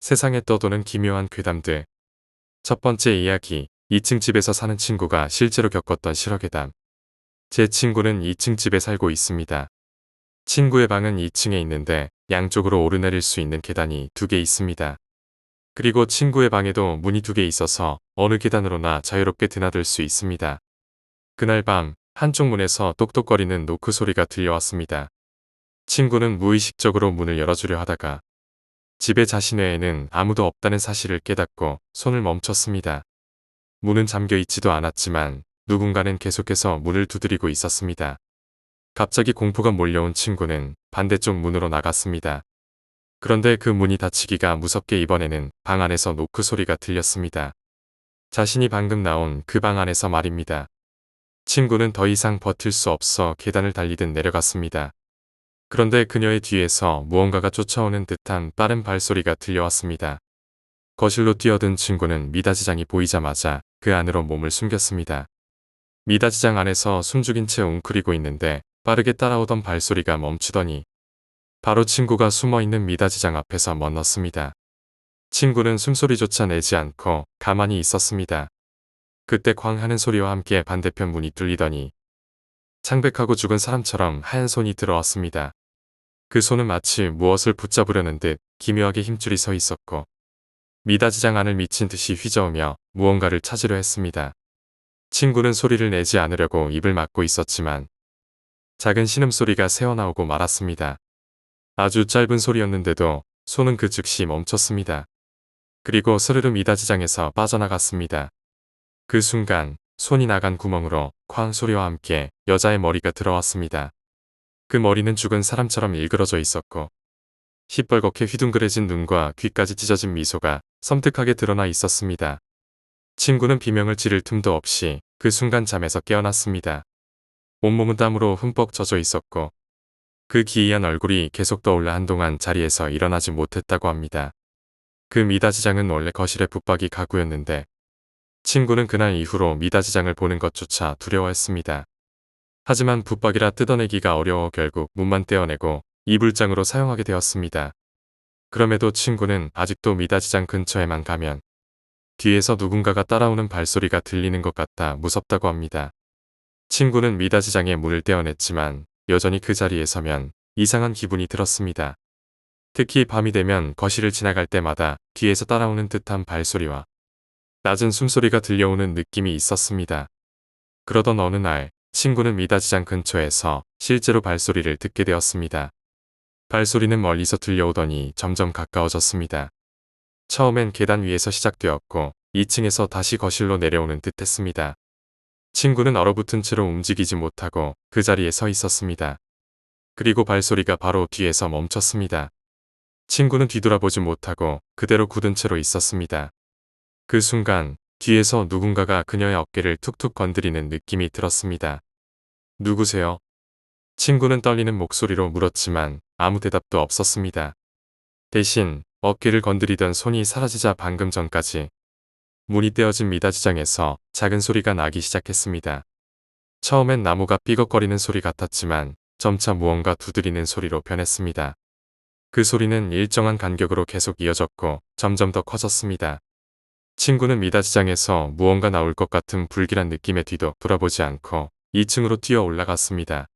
세상에 떠도는 기묘한 괴담들. 첫 번째 이야기. 2층 집에서 사는 친구가 실제로 겪었던 실화괴담. 제 친구는 2층 집에 살고 있습니다. 친구의 방은 2층에 있는데 양쪽으로 오르내릴 수 있는 계단이 2개 있습니다. 그리고 친구의 방에도 문이 2개 있어서 어느 계단으로나 자유롭게 드나들 수 있습니다. 그날 밤 한쪽 문에서 똑똑거리는 노크 소리가 들려왔습니다. 친구는 무의식적으로 문을 열어주려 하다가 집에 자신 외에는 아무도 없다는 사실을 깨닫고 손을 멈췄습니다. 문은 잠겨 있지도 않았지만 누군가는 계속해서 문을 두드리고 있었습니다. 갑자기 공포가 몰려온 친구는 반대쪽 문으로 나갔습니다. 그런데 그 문이 닫히기가 무섭게 이번에는 방 안에서 노크 소리가 들렸습니다. 자신이 방금 나온 그 방 안에서 말입니다. 친구는 더 이상 버틸 수 없어 계단을 달리듯 내려갔습니다. 그런데 그녀의 뒤에서 무언가가 쫓아오는 듯한 빠른 발소리가 들려왔습니다. 거실로 뛰어든 친구는 미닫이장이 보이자마자 그 안으로 몸을 숨겼습니다. 미닫이장 안에서 숨죽인 채 웅크리고 있는데 빠르게 따라오던 발소리가 멈추더니 바로 친구가 숨어있는 미닫이장 앞에서 멎었습니다. 친구는 숨소리조차 내지 않고 가만히 있었습니다. 그때 쾅 하는 소리와 함께 반대편 문이 뚫리더니 창백하고 죽은 사람처럼 하얀 손이 들어왔습니다. 그 손은 마치 무엇을 붙잡으려는 듯 기묘하게 힘줄이 서 있었고 미닫이장 안을 미친 듯이 휘저으며 무언가를 찾으려 했습니다. 친구는 소리를 내지 않으려고 입을 막고 있었지만 작은 신음소리가 새어나오고 말았습니다. 아주 짧은 소리였는데도 손은 그 즉시 멈췄습니다. 그리고 스르르 미닫이장에서 빠져나갔습니다. 그 순간 손이 나간 구멍으로 쾅 소리와 함께 여자의 머리가 들어왔습니다. 그 머리는 죽은 사람처럼 일그러져 있었고 시뻘겋게 휘둥그레진 눈과 귀까지 찢어진 미소가 섬뜩하게 드러나 있었습니다. 친구는 비명을 지를 틈도 없이 그 순간 잠에서 깨어났습니다. 온몸은 땀으로 흠뻑 젖어 있었고 그 기이한 얼굴이 계속 떠올라 한동안 자리에서 일어나지 못했다고 합니다. 그 미닫이장은 원래 거실의 붙박이 가구였는데 친구는 그날 이후로 미닫이장을 보는 것조차 두려워했습니다. 하지만 붙박이라 뜯어내기가 어려워 결국 문만 떼어내고 이불장으로 사용하게 되었습니다. 그럼에도 친구는 아직도 미닫이장 근처에만 가면 뒤에서 누군가가 따라오는 발소리가 들리는 것 같아 무섭다고 합니다. 친구는 미닫이장에 문을 떼어냈지만 여전히 그 자리에 서면 이상한 기분이 들었습니다. 특히 밤이 되면 거실을 지나갈 때마다 뒤에서 따라오는 듯한 발소리와 낮은 숨소리가 들려오는 느낌이 있었습니다. 그러던 어느 날 친구는 미닫이장 근처에서 실제로 발소리를 듣게 되었습니다. 발소리는 멀리서 들려오더니 점점 가까워졌습니다. 처음엔 계단 위에서 시작되었고 2층에서 다시 거실로 내려오는 듯 했습니다. 친구는 얼어붙은 채로 움직이지 못하고 그 자리에 서 있었습니다. 그리고 발소리가 바로 뒤에서 멈췄습니다. 친구는 뒤돌아보지 못하고 그대로 굳은 채로 있었습니다. 그 순간 뒤에서 누군가가 그녀의 어깨를 툭툭 건드리는 느낌이 들었습니다. 누구세요? 친구는 떨리는 목소리로 물었지만 아무 대답도 없었습니다. 대신 어깨를 건드리던 손이 사라지자 방금 전까지 문이 떼어진 미닫이장에서 작은 소리가 나기 시작했습니다. 처음엔 나무가 삐걱거리는 소리 같았지만 점차 무언가 두드리는 소리로 변했습니다. 그 소리는 일정한 간격으로 계속 이어졌고 점점 더 커졌습니다. 친구는 미닫이장에서 무언가 나올 것 같은 불길한 느낌에 뒤도 돌아보지 않고 2층으로 뛰어 올라갔습니다.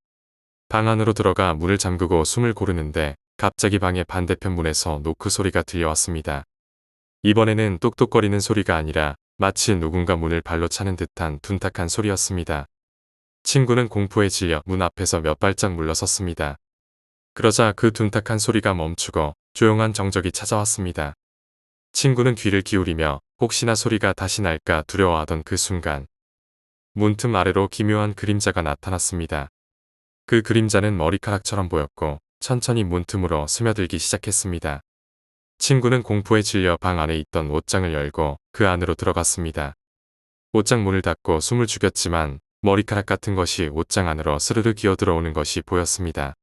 방 안으로 들어가 문을 잠그고 숨을 고르는데 갑자기 방의 반대편 문에서 노크 소리가 들려왔습니다. 이번에는 똑똑거리는 소리가 아니라 마치 누군가 문을 발로 차는 듯한 둔탁한 소리였습니다. 친구는 공포에 질려 문 앞에서 몇 발짝 물러섰습니다. 그러자 그 둔탁한 소리가 멈추고 조용한 정적이 찾아왔습니다. 친구는 귀를 기울이며 혹시나 소리가 다시 날까 두려워하던 그 순간 문틈 아래로 기묘한 그림자가 나타났습니다. 그 그림자는 머리카락처럼 보였고 천천히 문틈으로 스며들기 시작했습니다. 친구는 공포에 질려 방 안에 있던 옷장을 열고 그 안으로 들어갔습니다. 옷장 문을 닫고 숨을 죽였지만 머리카락 같은 것이 옷장 안으로 스르르 기어들어오는 것이 보였습니다.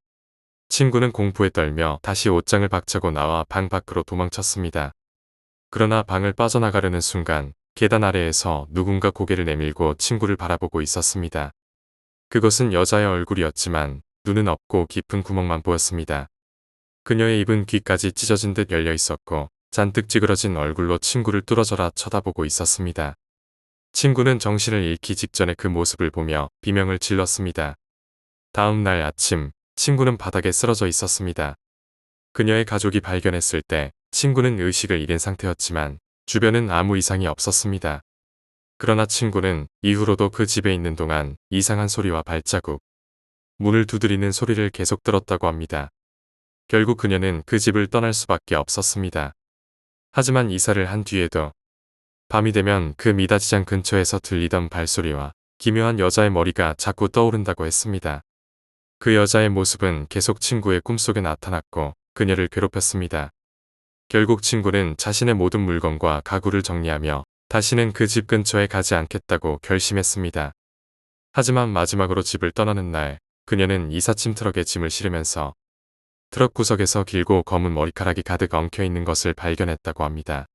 친구는 공포에 떨며 다시 옷장을 박차고 나와 방 밖으로 도망쳤습니다. 그러나 방을 빠져나가려는 순간 계단 아래에서 누군가 고개를 내밀고 친구를 바라보고 있었습니다. 그것은 여자의 얼굴이었지만 눈은 없고 깊은 구멍만 보였습니다. 그녀의 입은 귀까지 찢어진 듯 열려 있었고 잔뜩 찌그러진 얼굴로 친구를 뚫어져라 쳐다보고 있었습니다. 친구는 정신을 잃기 직전에 그 모습을 보며 비명을 질렀습니다. 다음 날 아침, 친구는 바닥에 쓰러져 있었습니다. 그녀의 가족이 발견했을 때 친구는 의식을 잃은 상태였지만 주변은 아무 이상이 없었습니다. 그러나 친구는 이후로도 그 집에 있는 동안 이상한 소리와 발자국, 문을 두드리는 소리를 계속 들었다고 합니다. 결국 그녀는 그 집을 떠날 수밖에 없었습니다. 하지만 이사를 한 뒤에도 밤이 되면 그 미닫이장 근처에서 들리던 발소리와 기묘한 여자의 머리가 자꾸 떠오른다고 했습니다. 그 여자의 모습은 계속 친구의 꿈속에 나타났고 그녀를 괴롭혔습니다. 결국 친구는 자신의 모든 물건과 가구를 정리하며 다시는 그 집 근처에 가지 않겠다고 결심했습니다. 하지만 마지막으로 집을 떠나는 날, 그녀는 이삿짐 트럭에 짐을 실으면서 트럭 구석에서 길고 검은 머리카락이 가득 엉켜 있는 것을 발견했다고 합니다.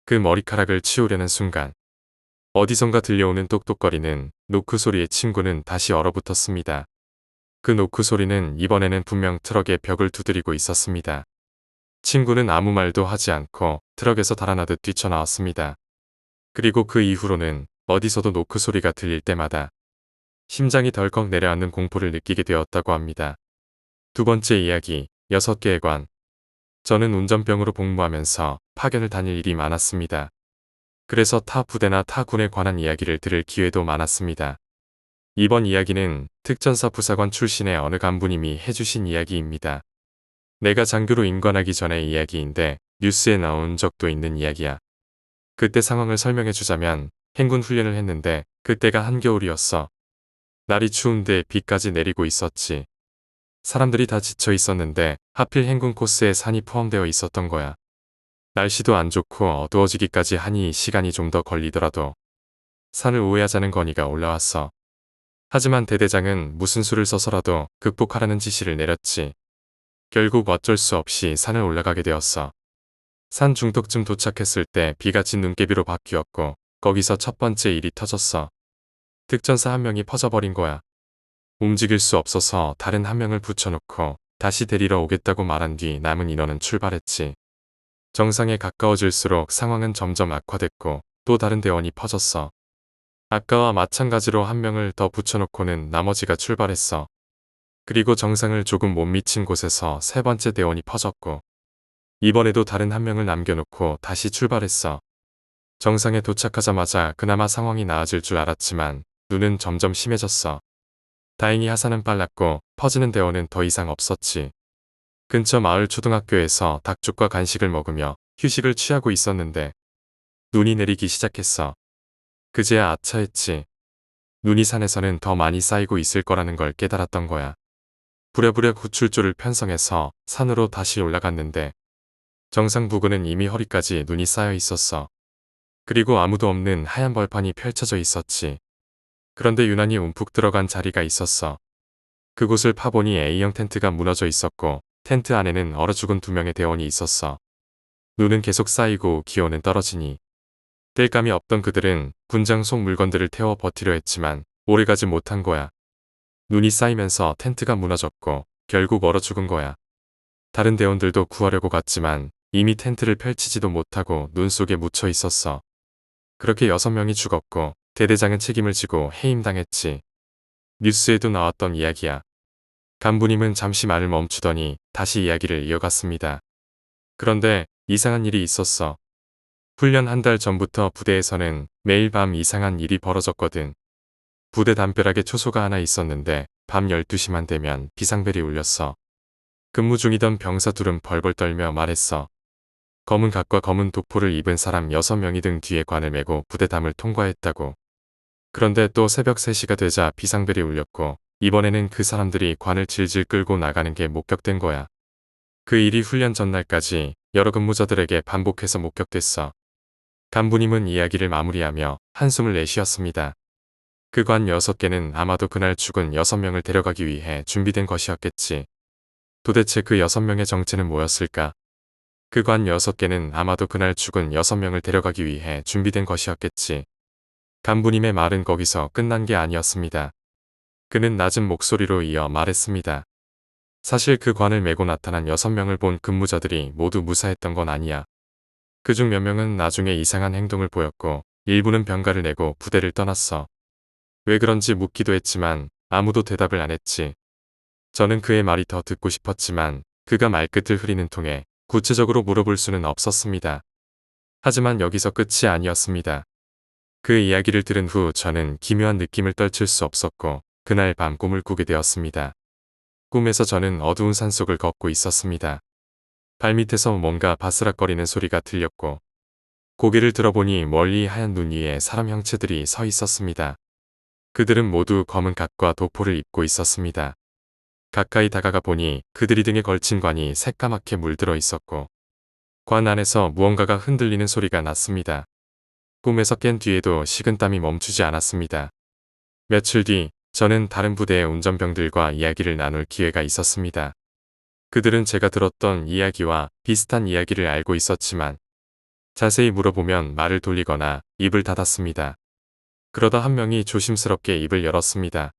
그 머리카락을 치우려는 순간 어디선가 들려오는 똑똑거리는 노크 소리에 친구는 다시 얼어붙었습니다. 그 노크 소리는 이번에는 분명 트럭의 벽을 두드리고 있었습니다. 친구는 아무 말도 하지 않고 트럭에서 달아나듯 뛰쳐나왔습니다. 그리고 그 이후로는 어디서도 노크 소리가 들릴 때마다 심장이 덜컥 내려앉는 공포를 느끼게 되었다고 합니다. 두 번째 이야기, 6개의 관. 저는 운전병으로 복무하면서 파견을 다닐 일이 많았습니다. 그래서 타 부대나 타 군에 관한 이야기를 들을 기회도 많았습니다. 이번 이야기는 특전사 부사관 출신의 어느 간부님이 해주신 이야기입니다. 내가 장교로 임관하기 전의 이야기인데 뉴스에 나온 적도 있는 이야기야. 그때 상황을 설명해 주자면 행군 훈련을 했는데 그때가 한겨울이었어. 날이 추운데 비까지 내리고 있었지. 사람들이 다 지쳐 있었는데 하필 행군 코스에 산이 포함되어 있었던 거야. 날씨도 안 좋고 어두워지기까지 하니 시간이 좀 더 걸리더라도 산을 우회하자는 건의가 올라왔어. 하지만 대대장은 무슨 수를 써서라도 극복하라는 지시를 내렸지. 결국 어쩔 수 없이 산을 올라가게 되었어. 산 중턱쯤 도착했을 때 비가 진 눈개비로 바뀌었고 거기서 첫 번째 일이 터졌어. 특전사 한 명이 퍼져버린 거야. 움직일 수 없어서 다른 한 명을 붙여놓고 다시 데리러 오겠다고 말한 뒤 남은 인원은 출발했지. 정상에 가까워질수록 상황은 점점 악화됐고 또 다른 대원이 퍼졌어. 아까와 마찬가지로 한 명을 더 붙여놓고는 나머지가 출발했어. 그리고 정상을 조금 못 미친 곳에서 세 번째 대원이 퍼졌고 이번에도 다른 한 명을 남겨놓고 다시 출발했어. 정상에 도착하자마자 그나마 상황이 나아질 줄 알았지만 눈은 점점 심해졌어. 다행히 하산은 빨랐고 퍼지는 대원은 더 이상 없었지. 근처 마을 초등학교에서 닭죽과 간식을 먹으며 휴식을 취하고 있었는데 눈이 내리기 시작했어. 그제야 아차했지. 눈이 산에서는 더 많이 쌓이고 있을 거라는 걸 깨달았던 거야. 부랴부랴 구출조를 편성해서 산으로 다시 올라갔는데 정상 부근은 이미 허리까지 눈이 쌓여 있었어. 그리고 아무도 없는 하얀 벌판이 펼쳐져 있었지. 그런데 유난히 움푹 들어간 자리가 있었어. 그곳을 파보니 A형 텐트가 무너져 있었고 텐트 안에는 얼어 죽은 2명의 대원이 있었어. 눈은 계속 쌓이고 기온은 떨어지니 뗄감이 없던 그들은 군장 속 물건들을 태워 버티려 했지만 오래가지 못한 거야. 눈이 쌓이면서 텐트가 무너졌고 결국 얼어 죽은 거야. 다른 대원들도 구하려고 갔지만 이미 텐트를 펼치지도 못하고 눈 속에 묻혀 있었어. 그렇게 6명이 죽었고 대대장은 책임을 지고 해임당했지. 뉴스에도 나왔던 이야기야. 간부님은 잠시 말을 멈추더니 다시 이야기를 이어갔습니다. 그런데 이상한 일이 있었어. 훈련 한 달 전부터 부대에서는 매일 밤 이상한 일이 벌어졌거든. 부대 담벼락에 초소가 하나 있었는데 밤 12시만 되면 비상벨이 울렸어. 근무 중이던 병사 둘은 벌벌 떨며 말했어. 검은 각과 검은 독포를 입은 사람 6명이 등 뒤에 관을 메고 부대담을 통과했다고. 그런데 또 새벽 3시가 되자 비상벨이 울렸고 이번에는 그 사람들이 관을 질질 끌고 나가는 게 목격된 거야. 그 일이 훈련 전날까지 여러 근무자들에게 반복해서 목격됐어. 간부님은 이야기를 마무리하며 한숨을 내쉬었습니다. 그 관 6개는 아마도 그날 죽은 6명을 데려가기 위해 준비된 것이었겠지. 도대체 그 6명의 정체는 뭐였을까? 그 관 6개는 아마도 그날 죽은 6명을 데려가기 위해 준비된 것이었겠지. 간부님의 말은 거기서 끝난 게 아니었습니다. 그는 낮은 목소리로 이어 말했습니다. 사실 그 관을 메고 나타난 6명을 본 근무자들이 모두 무사했던 건 아니야. 그중 몇 명은 나중에 이상한 행동을 보였고 일부는 병가를 내고 부대를 떠났어. 왜 그런지 묻기도 했지만 아무도 대답을 안 했지. 저는 그의 말이 더 듣고 싶었지만 그가 말끝을 흐리는 통에 구체적으로 물어볼 수는 없었습니다. 하지만 여기서 끝이 아니었습니다. 그 이야기를 들은 후 저는 기묘한 느낌을 떨칠 수 없었고 그날 밤 꿈을 꾸게 되었습니다. 꿈에서 저는 어두운 산속을 걷고 있었습니다. 발밑에서 뭔가 바스락거리는 소리가 들렸고 고개를 들어보니 멀리 하얀 눈 위에 사람 형체들이 서 있었습니다. 그들은 모두 검은 갓과 도포를 입고 있었습니다. 가까이 다가가 보니 그들이 등에 걸친 관이 새까맣게 물들어 있었고 관 안에서 무언가가 흔들리는 소리가 났습니다. 꿈에서 깬 뒤에도 식은땀이 멈추지 않았습니다. 며칠 뒤 저는 다른 부대의 운전병들과 이야기를 나눌 기회가 있었습니다. 그들은 제가 들었던 이야기와 비슷한 이야기를 알고 있었지만 자세히 물어보면 말을 돌리거나 입을 닫았습니다. 그러다 한 명이 조심스럽게 입을 열었습니다.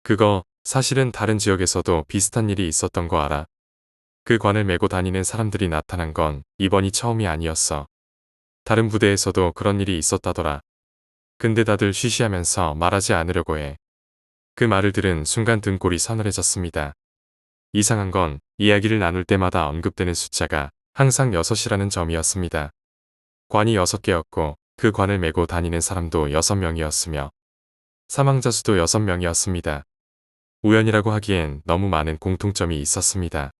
그거 사실은 다른 지역에서도 비슷한 일이 있었던 거 알아? 그 관을 메고 다니는 사람들이 나타난 건 이번이 처음이 아니었어. 다른 부대에서도 그런 일이 있었다더라. 근데 다들 쉬쉬하면서 말하지 않으려고 해. 그 말을 들은 순간 등골이 서늘해졌습니다. 이상한 건 이야기를 나눌 때마다 언급되는 숫자가 항상 6이라는 점이었습니다. 관이 6개였고 그 관을 메고 다니는 사람도 6명이었으며 사망자 수도 6명이었습니다. 우연이라고 하기엔 너무 많은 공통점이 있었습니다.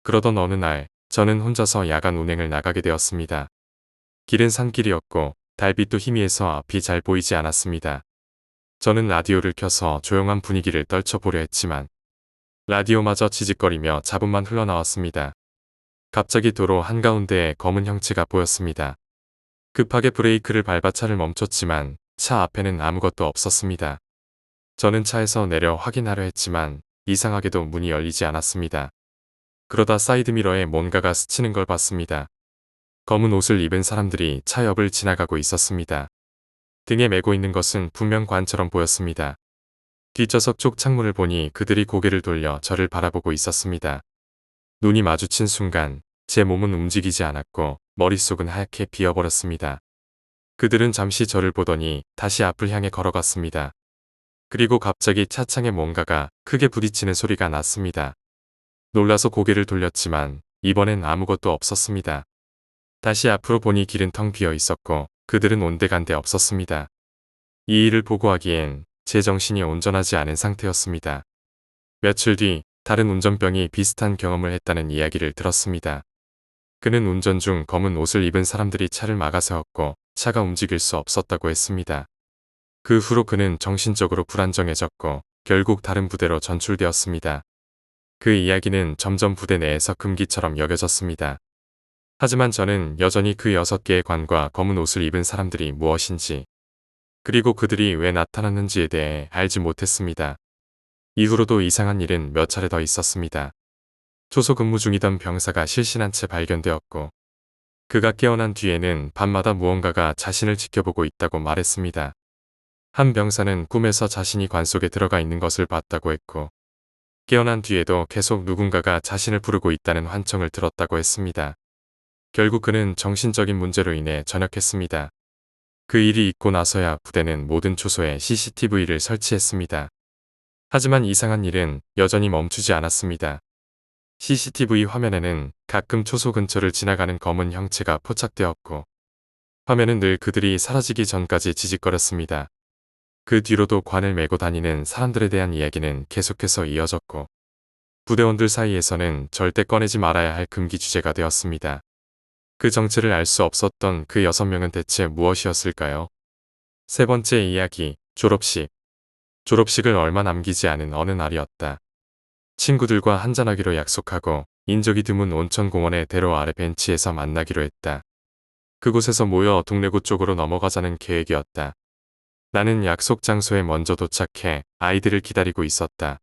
그러던 어느 날 저는 혼자서 야간 운행을 나가게 되었습니다. 길은 산길이었고 달빛도 희미해서 앞이 잘 보이지 않았습니다. 저는 라디오를 켜서 조용한 분위기를 떨쳐보려 했지만 라디오마저 지직거리며 잡음만 흘러나왔습니다. 갑자기 도로 한가운데에 검은 형체가 보였습니다. 급하게 브레이크를 밟아 차를 멈췄지만 차 앞에는 아무것도 없었습니다. 저는 차에서 내려 확인하려 했지만 이상하게도 문이 열리지 않았습니다. 그러다 사이드미러에 뭔가가 스치는 걸 봤습니다. 검은 옷을 입은 사람들이 차 옆을 지나가고 있었습니다. 등에 메고 있는 것은 분명 관처럼 보였습니다. 뒷좌석 쪽 창문을 보니 그들이 고개를 돌려 저를 바라보고 있었습니다. 눈이 마주친 순간 제 몸은 움직이지 않았고 머릿속은 하얗게 비어버렸습니다. 그들은 잠시 저를 보더니 다시 앞을 향해 걸어갔습니다. 그리고 갑자기 차창에 뭔가가 크게 부딪히는 소리가 났습니다. 놀라서 고개를 돌렸지만 이번엔 아무것도 없었습니다. 다시 앞으로 보니 길은 텅 비어 있었고 그들은 온데간데 없었습니다. 이 일을 보고 하기엔 제 정신이 온전하지 않은 상태였습니다. 며칠 뒤 다른 운전병이 비슷한 경험을 했다는 이야기를 들었습니다. 그는 운전 중 검은 옷을 입은 사람들이 차를 막아세웠고 차가 움직일 수 없었다고 했습니다. 그 후로 그는 정신적으로 불안정해졌고 결국 다른 부대로 전출되었습니다. 그 이야기는 점점 부대 내에서 금기처럼 여겨졌습니다. 하지만 저는 여전히 그 6개의 관과 검은 옷을 입은 사람들이 무엇인지 그리고 그들이 왜 나타났는지에 대해 알지 못했습니다. 이후로도 이상한 일은 몇 차례 더 있었습니다. 초소 근무 중이던 병사가 실신한 채 발견되었고 그가 깨어난 뒤에는 밤마다 무언가가 자신을 지켜보고 있다고 말했습니다. 한 병사는 꿈에서 자신이 관 속에 들어가 있는 것을 봤다고 했고 깨어난 뒤에도 계속 누군가가 자신을 부르고 있다는 환청을 들었다고 했습니다. 결국 그는 정신적인 문제로 인해 전역했습니다. 그 일이 있고 나서야 부대는 모든 초소에 CCTV를 설치했습니다. 하지만 이상한 일은 여전히 멈추지 않았습니다. CCTV 화면에는 가끔 초소 근처를 지나가는 검은 형체가 포착되었고 화면은 늘 그들이 사라지기 전까지 지직거렸습니다. 그 뒤로도 관을 메고 다니는 사람들에 대한 이야기는 계속해서 이어졌고 부대원들 사이에서는 절대 꺼내지 말아야 할 금기 주제가 되었습니다. 그 정체를 알 수 없었던 그 6명은 대체 무엇이었을까요? 세 번째 이야기, 졸업식. 졸업식을 얼마 남기지 않은 어느 날이었다. 친구들과 한잔하기로 약속하고 인적이 드문 온천공원의 대로 아래 벤치에서 만나기로 했다. 그곳에서 모여 동래구 쪽으로 넘어가자는 계획이었다. 나는 약속 장소에 먼저 도착해 아이들을 기다리고 있었다.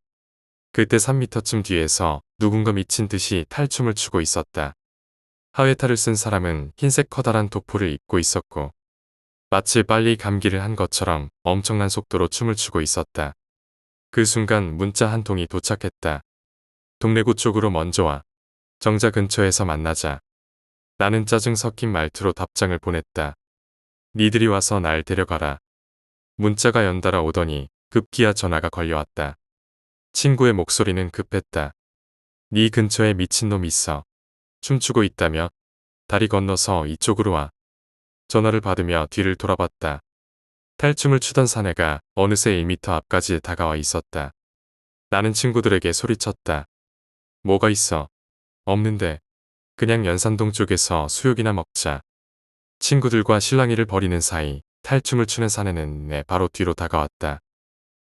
그때 3m쯤 뒤에서 누군가 미친 듯이 탈춤을 추고 있었다. 하회탈을 쓴 사람은 흰색 커다란 도포를 입고 있었고 마치 빨리 감기를 한 것처럼 엄청난 속도로 춤을 추고 있었다. 그 순간 문자 한 통이 도착했다. 동래구 쪽으로 먼저 와. 정자 근처에서 만나자. 나는 짜증 섞인 말투로 답장을 보냈다. 니들이 와서 날 데려가라. 문자가 연달아 오더니 급기야 전화가 걸려왔다. 친구의 목소리는 급했다. 네 근처에 미친놈 있어. 춤추고 있다며? 다리 건너서 이쪽으로 와. 전화를 받으며 뒤를 돌아봤다. 탈춤을 추던 사내가 어느새 1미터 앞까지 다가와 있었다. 나는 친구들에게 소리쳤다. 뭐가 있어? 없는데. 그냥 연산동 쪽에서 수육이나 먹자. 친구들과 실랑이를 벌이는 사이 탈춤을 추는 사내는 내 바로 뒤로 다가왔다.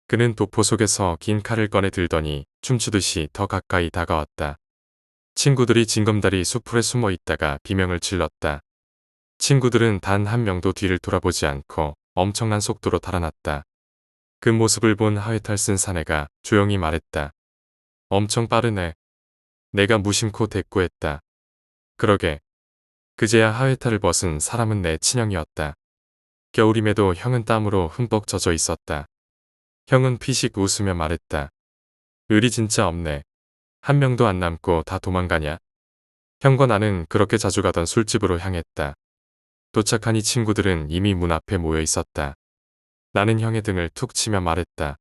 그는 도포 속에서 긴 칼을 꺼내 들더니 춤추듯이 더 가까이 다가왔다. 친구들이 징검다리 수풀에 숨어 있다가 비명을 질렀다. 친구들은 단 한 명도 뒤를 돌아보지 않고 엄청난 속도로 달아났다. 그 모습을 본 하회탈 쓴 사내가 조용히 말했다. 엄청 빠르네. 내가 무심코 대꾸했다. 그러게. 그제야 하회탈을 벗은 사람은 내 친형이었다. 겨울임에도 형은 땀으로 흠뻑 젖어 있었다. 형은 피식 웃으며 말했다. 의리 진짜 없네. 한 명도 안 남고 다 도망가냐? 형과 나는 그렇게 자주 가던 술집으로 향했다. 도착하니 친구들은 이미 문 앞에 모여 있었다. 나는 형의 등을 툭 치며 말했다.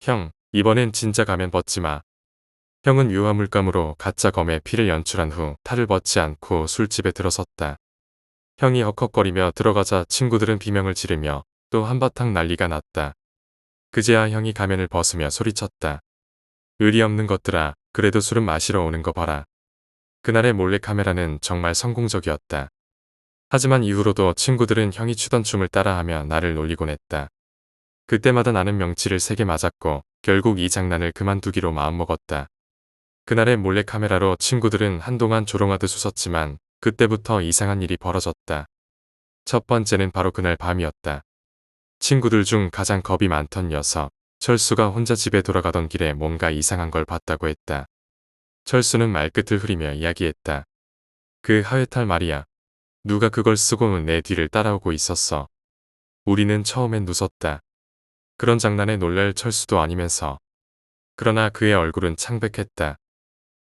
형, 이번엔 진짜 가면 벗지 마. 형은 유화물감으로 가짜 검의 피를 연출한 후 탈을 벗지 않고 술집에 들어섰다. 형이 헉헉거리며 들어가자 친구들은 비명을 지르며 또 한바탕 난리가 났다. 그제야 형이 가면을 벗으며 소리쳤다. 의리 없는 것들아, 그래도 술은 마시러 오는 거 봐라. 그날의 몰래카메라는 정말 성공적이었다. 하지만 이후로도 친구들은 형이 추던 춤을 따라하며 나를 놀리곤 했다. 그때마다 나는 명치를 3개 맞았고 결국 이 장난을 그만두기로 마음먹었다. 그날의 몰래카메라로 친구들은 한동안 조롱하듯 웃었지만 그때부터 이상한 일이 벌어졌다. 첫 번째는 바로 그날 밤이었다. 친구들 중 가장 겁이 많던 녀석, 철수가 혼자 집에 돌아가던 길에 뭔가 이상한 걸 봤다고 했다. 철수는 말끝을 흐리며 이야기했다. 그 하회탈 말이야. 누가 그걸 쓰고 내 뒤를 따라오고 있었어. 우리는 처음엔 웃었다. 그런 장난에 놀랄 철수도 아니면서. 그러나 그의 얼굴은 창백했다.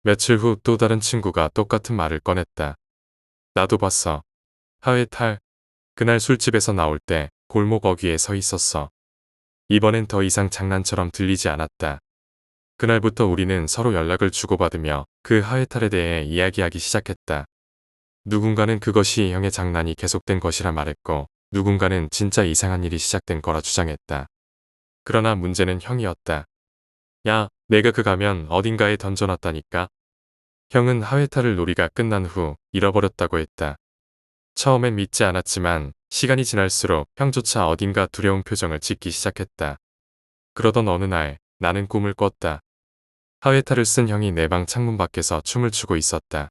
며칠 후 또 다른 친구가 똑같은 말을 꺼냈다. 나도 봤어. 하회탈. 그날 술집에서 나올 때 골목 어귀에 서 있었어. 이번엔 더 이상 장난처럼 들리지 않았다. 그날부터 우리는 서로 연락을 주고받으며 그 하회탈에 대해 이야기하기 시작했다. 누군가는 그것이 형의 장난이 계속된 것이라 말했고 누군가는 진짜 이상한 일이 시작된 거라 주장했다. 그러나 문제는 형이었다. 야, 내가 그 가면 어딘가에 던져놨다니까. 형은 하회탈을 놀이가 끝난 후 잃어버렸다고 했다. 처음엔 믿지 않았지만 시간이 지날수록 형조차 어딘가 두려운 표정을 짓기 시작했다. 그러던 어느 날 나는 꿈을 꿨다. 하회탈을 쓴 형이 내 방 창문 밖에서 춤을 추고 있었다.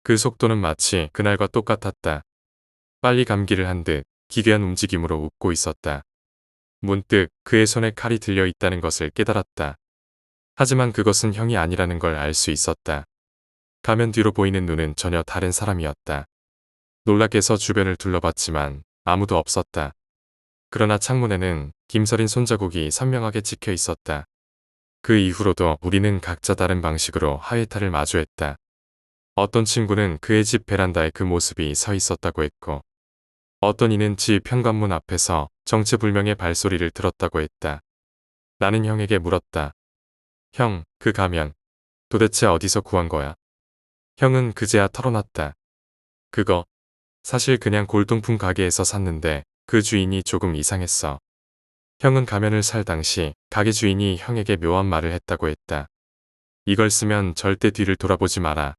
그 속도는 마치 그날과 똑같았다. 빨리 감기를 한 듯 기괴한 움직임으로 웃고 있었다. 문득 그의 손에 칼이 들려 있다는 것을 깨달았다. 하지만 그것은 형이 아니라는 걸 알 수 있었다. 가면 뒤로 보이는 눈은 전혀 다른 사람이었다. 놀랍게서 주변을 둘러봤지만 아무도 없었다. 그러나 창문에는 김서린 손자국이 선명하게 찍혀 있었다. 그 이후로도 우리는 각자 다른 방식으로 하회탈을 마주했다. 어떤 친구는 그의 집 베란다에 그 모습이 서 있었다고 했고 어떤 이는 집 현관문 앞에서 정체불명의 발소리를 들었다고 했다. 나는 형에게 물었다. 형, 그 가면 도대체 어디서 구한 거야? 형은 그제야 털어놨다. 그거 사실 그냥 골동품 가게에서 샀는데 그 주인이 조금 이상했어. 형은 가면을 살 당시 가게 주인이 형에게 묘한 말을 했다고 했다. 이걸 쓰면 절대 뒤를 돌아보지 마라.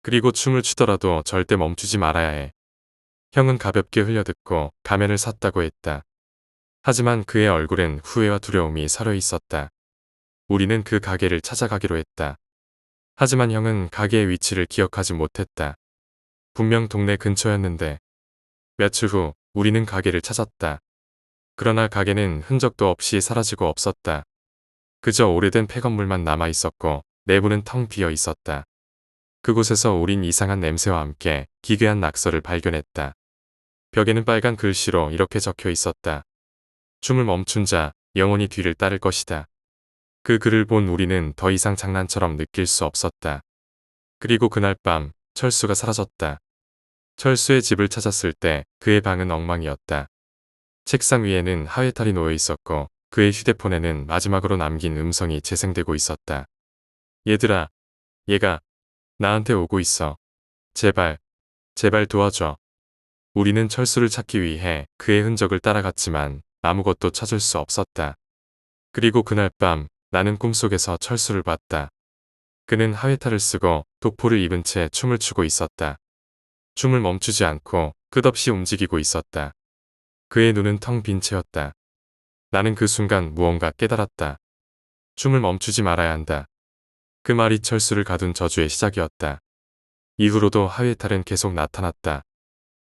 그리고 춤을 추더라도 절대 멈추지 말아야 해. 형은 가볍게 흘려듣고 가면을 샀다고 했다. 하지만 그의 얼굴엔 후회와 두려움이 서려 있었다. 우리는 그 가게를 찾아가기로 했다. 하지만 형은 가게의 위치를 기억하지 못했다. 분명 동네 근처였는데. 며칠 후 우리는 가게를 찾았다. 그러나 가게는 흔적도 없이 사라지고 없었다. 그저 오래된 폐건물만 남아 있었고 내부는 텅 비어 있었다. 그곳에서 우린 이상한 냄새와 함께 기괴한 낙서를 발견했다. 벽에는 빨간 글씨로 이렇게 적혀 있었다. 춤을 멈춘 자 영원히 뒤를 따를 것이다. 그 글을 본 우리는 더 이상 장난처럼 느낄 수 없었다. 그리고 그날 밤 철수가 사라졌다. 철수의 집을 찾았을 때 그의 방은 엉망이었다. 책상 위에는 하회탈이 놓여 있었고 그의 휴대폰에는 마지막으로 남긴 음성이 재생되고 있었다. 얘들아, 얘가 나한테 오고 있어. 제발, 제발 도와줘. 우리는 철수를 찾기 위해 그의 흔적을 따라갔지만 아무것도 찾을 수 없었다. 그리고 그날 밤 나는 꿈속에서 철수를 봤다. 그는 하회탈을 쓰고 독포를 입은 채 춤을 추고 있었다. 춤을 멈추지 않고 끝없이 움직이고 있었다. 그의 눈은 텅 빈 채였다. 나는 그 순간 무언가 깨달았다. 춤을 멈추지 말아야 한다. 그 말이 철수를 가둔 저주의 시작이었다. 이후로도 하회탈은 계속 나타났다.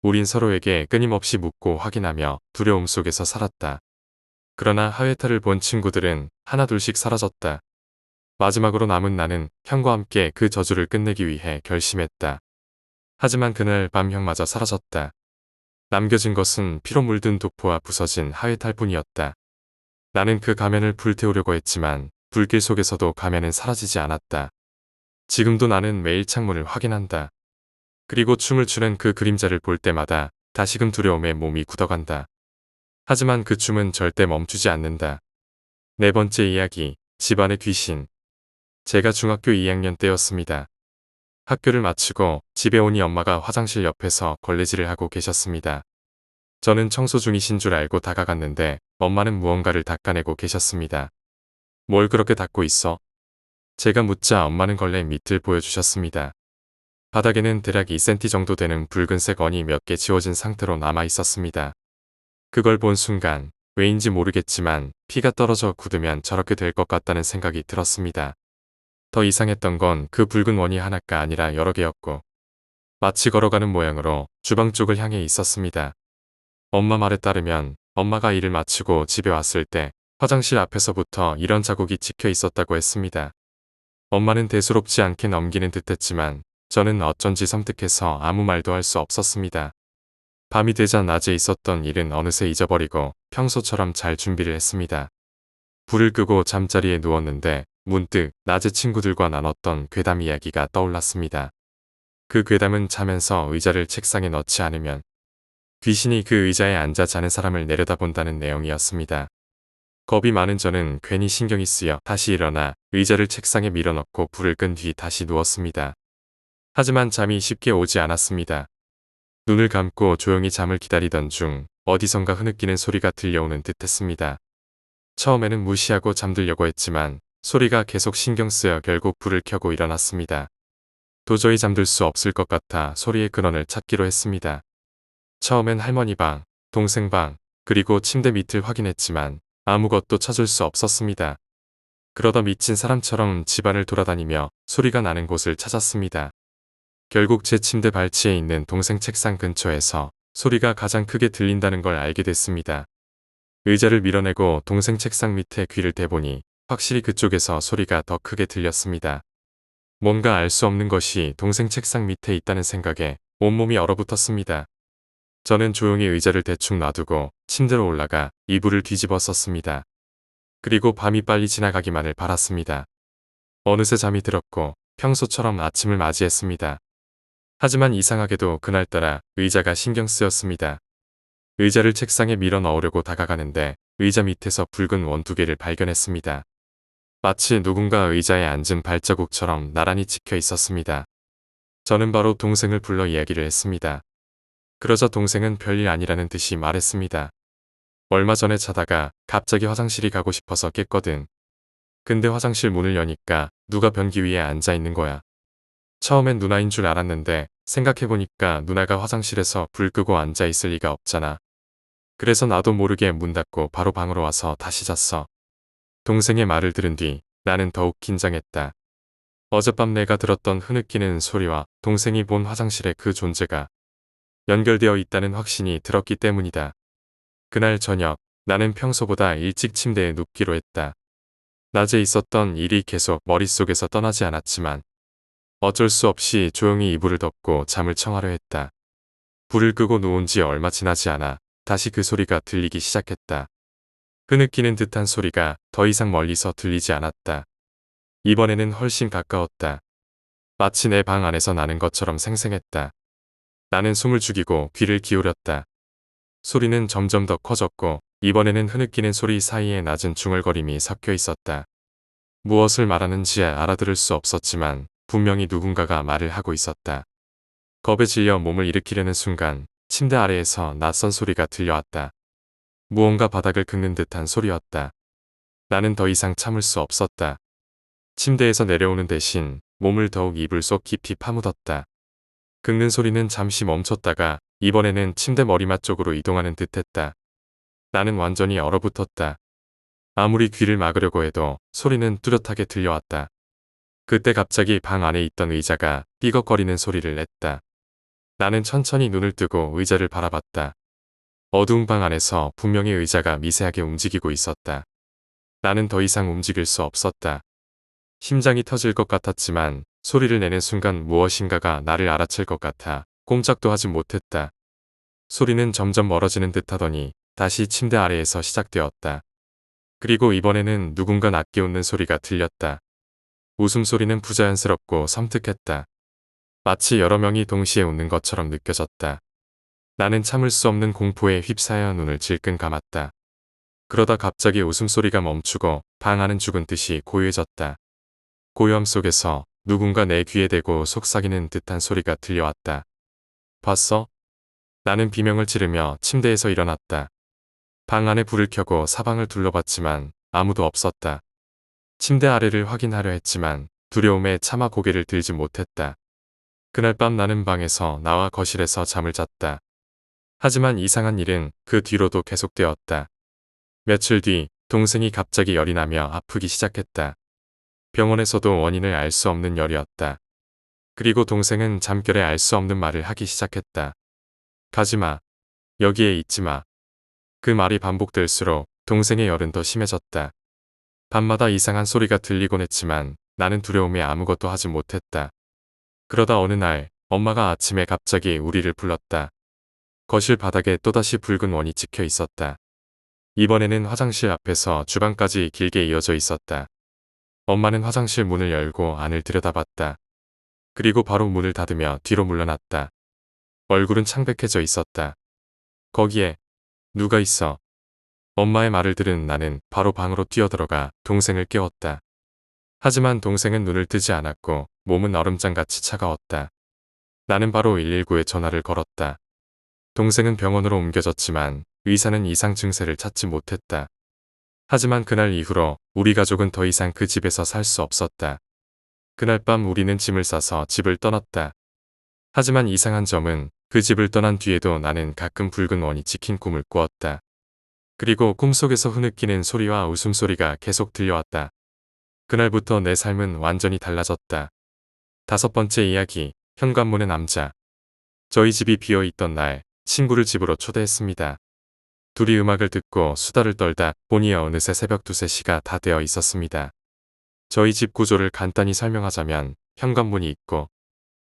우린 서로에게 끊임없이 묻고 확인하며 두려움 속에서 살았다. 그러나 하회탈을 본 친구들은 하나둘씩 사라졌다. 마지막으로 남은 나는 형과 함께 그 저주를 끝내기 위해 결심했다. 하지만 그날 밤 형마저 사라졌다. 남겨진 것은 피로 물든 독포와 부서진 하회탈뿐이었다. 나는 그 가면을 불태우려고 했지만 불길 속에서도 가면은 사라지지 않았다. 지금도 나는 매일 창문을 확인한다. 그리고 춤을 추는 그 그림자를 볼 때마다 다시금 두려움에 몸이 굳어간다. 하지만 그 춤은 절대 멈추지 않는다. 네 번째 이야기, 집안의 귀신. 제가 중학교 2학년 때였습니다. 학교를 마치고 집에 오니 엄마가 화장실 옆에서 걸레질을 하고 계셨습니다. 저는 청소 중이신 줄 알고 다가갔는데 엄마는 무언가를 닦아내고 계셨습니다. 뭘 그렇게 닦고 있어? 제가 묻자 엄마는 걸레 밑을 보여주셨습니다. 바닥에는 대략 2cm 정도 되는 붉은색 원이 몇 개 지워진 상태로 남아 있었습니다. 그걸 본 순간 왜인지 모르겠지만 피가 떨어져 굳으면 저렇게 될 것 같다는 생각이 들었습니다. 더 이상했던 건 그 붉은 원이 하나가 아니라 여러 개였고 마치 걸어가는 모양으로 주방 쪽을 향해 있었습니다. 엄마 말에 따르면 엄마가 일을 마치고 집에 왔을 때 화장실 앞에서부터 이런 자국이 찍혀 있었다고 했습니다. 엄마는 대수롭지 않게 넘기는 듯했지만 저는 어쩐지 섬뜩해서 아무 말도 할 수 없었습니다. 밤이 되자 낮에 있었던 일은 어느새 잊어버리고 평소처럼 잘 준비를 했습니다. 불을 끄고 잠자리에 누웠는데 문득 낮에 친구들과 나눴던 괴담 이야기가 떠올랐습니다. 그 괴담은 자면서 의자를 책상에 넣지 않으면 귀신이 그 의자에 앉아 자는 사람을 내려다본다는 내용이었습니다. 겁이 많은 저는 괜히 신경이 쓰여 다시 일어나 의자를 책상에 밀어넣고 불을 끈 뒤 다시 누웠습니다. 하지만 잠이 쉽게 오지 않았습니다. 눈을 감고 조용히 잠을 기다리던 중 어디선가 흐느끼는 소리가 들려오는 듯했습니다. 처음에는 무시하고 잠들려고 했지만 소리가 계속 신경 쓰여 결국 불을 켜고 일어났습니다. 도저히 잠들 수 없을 것 같아 소리의 근원을 찾기로 했습니다. 처음엔 할머니 방, 동생 방, 그리고 침대 밑을 확인했지만 아무것도 찾을 수 없었습니다. 그러다 미친 사람처럼 집안을 돌아다니며 소리가 나는 곳을 찾았습니다. 결국 제 침대 발치에 있는 동생 책상 근처에서 소리가 가장 크게 들린다는 걸 알게 됐습니다. 의자를 밀어내고 동생 책상 밑에 귀를 대보니 확실히 그쪽에서 소리가 더 크게 들렸습니다. 뭔가 알 수 없는 것이 동생 책상 밑에 있다는 생각에 온몸이 얼어붙었습니다. 저는 조용히 의자를 대충 놔두고 침대로 올라가 이불을 뒤집어 썼습니다. 그리고 밤이 빨리 지나가기만을 바랐습니다. 어느새 잠이 들었고 평소처럼 아침을 맞이했습니다. 하지만 이상하게도 그날따라 의자가 신경 쓰였습니다. 의자를 책상에 밀어 넣으려고 다가가는데 의자 밑에서 붉은 원 2개를 발견했습니다. 마치 누군가 의자에 앉은 발자국처럼 나란히 찍혀 있었습니다. 저는 바로 동생을 불러 이야기를 했습니다. 그러자 동생은 별일 아니라는 듯이 말했습니다. 얼마 전에 자다가 갑자기 화장실이 가고 싶어서 깼거든. 근데 화장실 문을 여니까 누가 변기 위에 앉아 있는 거야. 처음엔 누나인 줄 알았는데 생각해보니까 누나가 화장실에서 불 끄고 앉아 있을 리가 없잖아. 그래서 나도 모르게 문 닫고 바로 방으로 와서 다시 잤어. 동생의 말을 들은 뒤 나는 더욱 긴장했다. 어젯밤 내가 들었던 흐느끼는 소리와 동생이 본 화장실의 그 존재가 연결되어 있다는 확신이 들었기 때문이다. 그날 저녁 나는 평소보다 일찍 침대에 눕기로 했다. 낮에 있었던 일이 계속 머릿속에서 떠나지 않았지만 어쩔 수 없이 조용히 이불을 덮고 잠을 청하려 했다. 불을 끄고 누운 지 얼마 지나지 않아 다시 그 소리가 들리기 시작했다. 흐느끼는 듯한 소리가 더 이상 멀리서 들리지 않았다. 이번에는 훨씬 가까웠다. 마치 내 방 안에서 나는 것처럼 생생했다. 나는 숨을 죽이고 귀를 기울였다. 소리는 점점 더 커졌고 이번에는 흐느끼는 소리 사이에 낮은 중얼거림이 섞여 있었다. 무엇을 말하는지 알아들을 수 없었지만 분명히 누군가가 말을 하고 있었다. 겁에 질려 몸을 일으키려는 순간 침대 아래에서 낯선 소리가 들려왔다. 무언가 바닥을 긁는 듯한 소리였다. 나는 더 이상 참을 수 없었다. 침대에서 내려오는 대신 몸을 더욱 이불 속 깊이 파묻었다. 긁는 소리는 잠시 멈췄다가 이번에는 침대 머리맡 쪽으로 이동하는 듯했다. 나는 완전히 얼어붙었다. 아무리 귀를 막으려고 해도 소리는 뚜렷하게 들려왔다. 그때 갑자기 방 안에 있던 의자가 삐걱거리는 소리를 냈다. 나는 천천히 눈을 뜨고 의자를 바라봤다. 어두운 방 안에서 분명히 의자가 미세하게 움직이고 있었다. 나는 더 이상 움직일 수 없었다. 심장이 터질 것 같았지만 소리를 내는 순간 무엇인가가 나를 알아챌 것 같아 꼼짝도 하지 못했다. 소리는 점점 멀어지는 듯하더니 다시 침대 아래에서 시작되었다. 그리고 이번에는 누군가 낮게 웃는 소리가 들렸다. 웃음소리는 부자연스럽고 섬뜩했다. 마치 여러 명이 동시에 웃는 것처럼 느껴졌다. 나는 참을 수 없는 공포에 휩싸여 눈을 질끈 감았다. 그러다 갑자기 웃음소리가 멈추고 방 안은 죽은 듯이 고요해졌다. 고요함 속에서 누군가 내 귀에 대고 속삭이는 듯한 소리가 들려왔다. 봤어? 나는 비명을 지르며 침대에서 일어났다. 방 안에 불을 켜고 사방을 둘러봤지만 아무도 없었다. 침대 아래를 확인하려 했지만 두려움에 차마 고개를 들지 못했다. 그날 밤 나는 방에서 나와 거실에서 잠을 잤다. 하지만 이상한 일은 그 뒤로도 계속되었다. 며칠 뒤 동생이 갑자기 열이 나며 아프기 시작했다. 병원에서도 원인을 알 수 없는 열이었다. 그리고 동생은 잠결에 알 수 없는 말을 하기 시작했다. 가지마. 여기에 있지마. 그 말이 반복될수록 동생의 열은 더 심해졌다. 밤마다 이상한 소리가 들리곤 했지만 나는 두려움에 아무것도 하지 못했다. 그러다 어느 날 엄마가 아침에 갑자기 우리를 불렀다. 거실 바닥에 또다시 붉은 원이 찍혀 있었다. 이번에는 화장실 앞에서 주방까지 길게 이어져 있었다. 엄마는 화장실 문을 열고 안을 들여다봤다. 그리고 바로 문을 닫으며 뒤로 물러났다. 얼굴은 창백해져 있었다. 거기에 누가 있어? 엄마의 말을 들은 나는 바로 방으로 뛰어들어가 동생을 깨웠다. 하지만 동생은 눈을 뜨지 않았고 몸은 얼음장같이 차가웠다. 나는 바로 119에 전화를 걸었다. 동생은 병원으로 옮겨졌지만 의사는 이상 증세를 찾지 못했다. 하지만 그날 이후로 우리 가족은 더 이상 그 집에서 살 수 없었다. 그날 밤 우리는 짐을 싸서 집을 떠났다. 하지만 이상한 점은 그 집을 떠난 뒤에도 나는 가끔 붉은 원이 찍힌 꿈을 꾸었다. 그리고 꿈속에서 흐느끼는 소리와 웃음소리가 계속 들려왔다. 그날부터 내 삶은 완전히 달라졌다. 5번째 이야기, 현관문의 남자. 저희 집이 비어있던 날 친구를 집으로 초대했습니다. 둘이 음악을 듣고 수다를 떨다 보니 어느새 새벽 2, 3시가 다 되어 있었습니다. 저희 집 구조를 간단히 설명하자면 현관문이 있고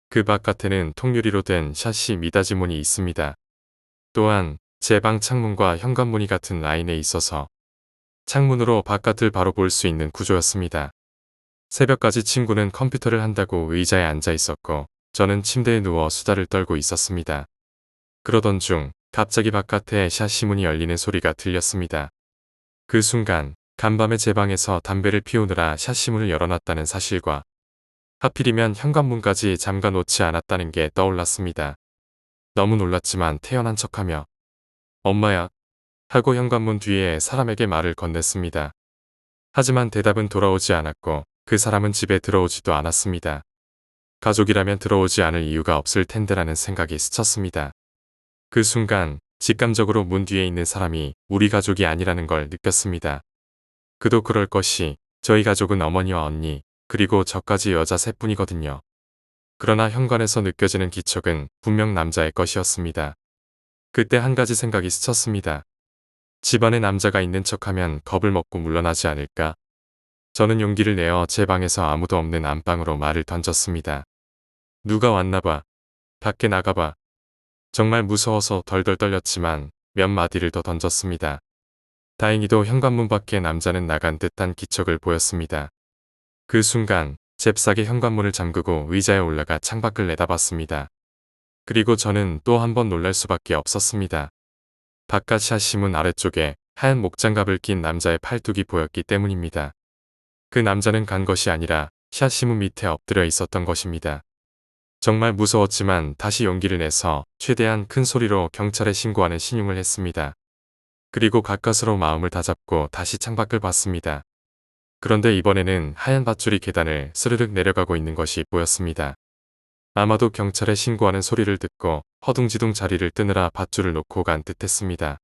그 바깥에는 통유리로 된 샤시 미닫이 문이 있습니다. 또한 제 방 창문과 현관문이 같은 라인에 있어서 창문으로 바깥을 바로 볼 수 있는 구조였습니다. 새벽까지 친구는 컴퓨터를 한다고 의자에 앉아 있었고 저는 침대에 누워 수다를 떨고 있었습니다. 그러던 중 갑자기 바깥에 샤시 문이 열리는 소리가 들렸습니다. 그 순간 간밤에 제 방에서 담배를 피우느라 샤시 문을 열어놨다는 사실과 하필이면 현관문까지 잠가 놓지 않았다는 게 떠올랐습니다. 너무 놀랐지만 태연한 척하며 엄마야 하고 현관문 뒤에 사람에게 말을 건넸습니다. 하지만 대답은 돌아오지 않았고 그 사람은 집에 들어오지도 않았습니다. 가족이라면 들어오지 않을 이유가 없을 텐데라는 생각이 스쳤습니다. 그 순간 직감적으로 문 뒤에 있는 사람이 우리 가족이 아니라는 걸 느꼈습니다. 그도 그럴 것이 저희 가족은 어머니와 언니 그리고 저까지 여자 3분이거든요. 그러나 현관에서 느껴지는 기척은 분명 남자의 것이었습니다. 그때 한 가지 생각이 스쳤습니다. 집안에 남자가 있는 척하면 겁을 먹고 물러나지 않을까? 저는 용기를 내어 제 방에서 아무도 없는 안방으로 말을 던졌습니다. 누가 왔나봐. 밖에 나가봐. 정말 무서워서 덜덜 떨렸지만 몇 마디를 더 던졌습니다. 다행히도 현관문 밖에 남자는 나간 듯한 기척을 보였습니다. 그 순간 잽싸게 현관문을 잠그고 의자에 올라가 창밖을 내다봤습니다. 그리고 저는 또 한 번 놀랄 수밖에 없었습니다. 바깥 샤시문 아래쪽에 하얀 목장갑을 낀 남자의 팔뚝이 보였기 때문입니다. 그 남자는 간 것이 아니라 샤시문 밑에 엎드려 있었던 것입니다. 정말 무서웠지만 다시 용기를 내서 최대한 큰 소리로 경찰에 신고하는 신용을 했습니다. 그리고 가까스로 마음을 다잡고 다시 창밖을 봤습니다. 그런데 이번에는 하얀 밧줄이 계단을 스르륵 내려가고 있는 것이 보였습니다. 아마도 경찰에 신고하는 소리를 듣고 허둥지둥 자리를 뜨느라 밧줄을 놓고 간 듯했습니다.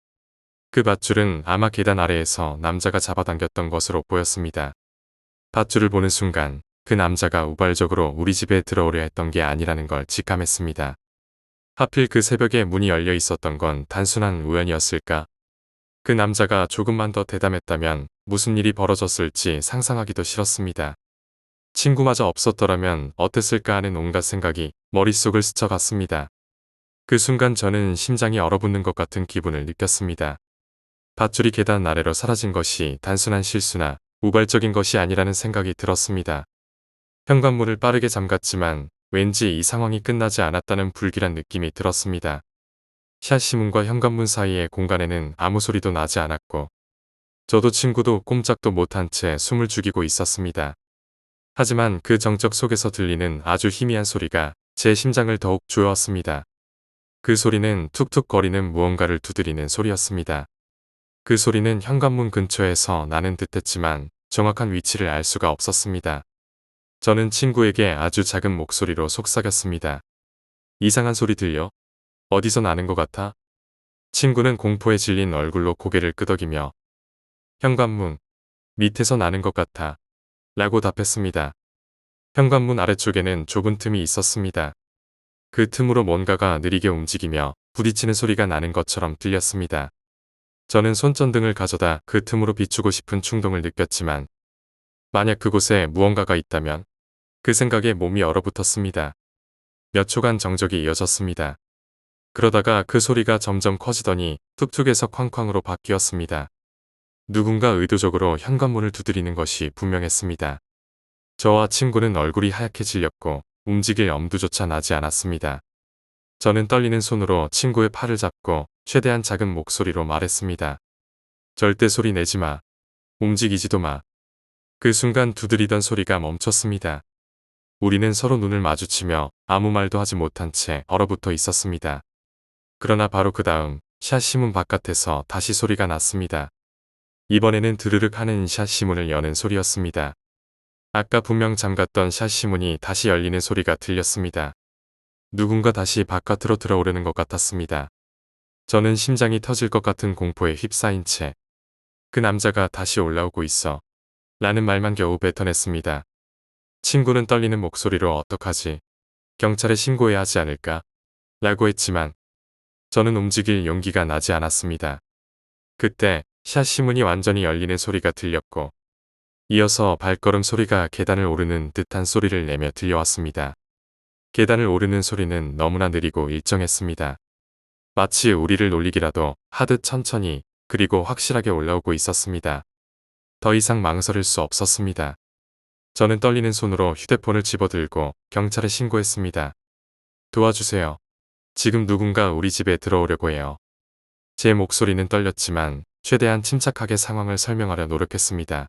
그 밧줄은 아마 계단 아래에서 남자가 잡아당겼던 것으로 보였습니다. 밧줄을 보는 순간 그 남자가 우발적으로 우리 집에 들어오려 했던 게 아니라는 걸 직감했습니다. 하필 그 새벽에 문이 열려 있었던 건 단순한 우연이었을까? 그 남자가 조금만 더 대담했다면 무슨 일이 벌어졌을지 상상하기도 싫었습니다. 친구마저 없었더라면 어땠을까 하는 온갖 생각이 머릿속을 스쳐갔습니다. 그 순간 저는 심장이 얼어붙는 것 같은 기분을 느꼈습니다. 밧줄이 계단 아래로 사라진 것이 단순한 실수나 우발적인 것이 아니라는 생각이 들었습니다. 현관문을 빠르게 잠갔지만 왠지 이 상황이 끝나지 않았다는 불길한 느낌이 들었습니다. 샤시문과 현관문 사이의 공간에는 아무 소리도 나지 않았고 저도 친구도 꼼짝도 못한 채 숨을 죽이고 있었습니다. 하지만 그 정적 속에서 들리는 아주 희미한 소리가 제 심장을 더욱 조여왔습니다. 그 소리는 툭툭거리는 무언가를 두드리는 소리였습니다. 그 소리는 현관문 근처에서 나는 듯했지만 정확한 위치를 알 수가 없었습니다. 저는 친구에게 아주 작은 목소리로 속삭였습니다. 이상한 소리 들려? 어디서 나는 것 같아? 친구는 공포에 질린 얼굴로 고개를 끄덕이며 현관문 밑에서 나는 것 같아 라고 답했습니다. 현관문 아래쪽에는 좁은 틈이 있었습니다. 그 틈으로 뭔가가 느리게 움직이며 부딪히는 소리가 나는 것처럼 들렸습니다. 저는 손전등을 가져다 그 틈으로 비추고 싶은 충동을 느꼈지만 만약 그곳에 무언가가 있다면 그 생각에 몸이 얼어붙었습니다. 몇 초간 정적이 이어졌습니다. 그러다가 그 소리가 점점 커지더니 툭툭에서 쾅쾅으로 바뀌었습니다. 누군가 의도적으로 현관문을 두드리는 것이 분명했습니다. 저와 친구는 얼굴이 하얗게 질렸고 움직일 엄두조차 나지 않았습니다. 저는 떨리는 손으로 친구의 팔을 잡고 최대한 작은 목소리로 말했습니다. 절대 소리 내지 마. 움직이지도 마. 그 순간 두드리던 소리가 멈췄습니다. 우리는 서로 눈을 마주치며 아무 말도 하지 못한 채 얼어붙어 있었습니다. 그러나 바로 그 다음 샤시문 바깥에서 다시 소리가 났습니다. 이번에는 드르륵 하는 샤시문을 여는 소리였습니다. 아까 분명 잠갔던 샤시문이 다시 열리는 소리가 들렸습니다. 누군가 다시 바깥으로 들어오려는 것 같았습니다. 저는 심장이 터질 것 같은 공포에 휩싸인 채 그 남자가 다시 올라오고 있어 라는 말만 겨우 뱉어냈습니다. 친구는 떨리는 목소리로 어떡하지? 경찰에 신고해야 하지 않을까? 라고 했지만 저는 움직일 용기가 나지 않았습니다. 그때 샤시문이 완전히 열리는 소리가 들렸고 이어서 발걸음 소리가 계단을 오르는 듯한 소리를 내며 들려왔습니다. 계단을 오르는 소리는 너무나 느리고 일정했습니다. 마치 우리를 놀리기라도 하듯 천천히 그리고 확실하게 올라오고 있었습니다. 더 이상 망설일 수 없었습니다. 저는 떨리는 손으로 휴대폰을 집어들고 경찰에 신고했습니다. 도와주세요. 지금 누군가 우리 집에 들어오려고 해요. 제 목소리는 떨렸지만 최대한 침착하게 상황을 설명하려 노력했습니다.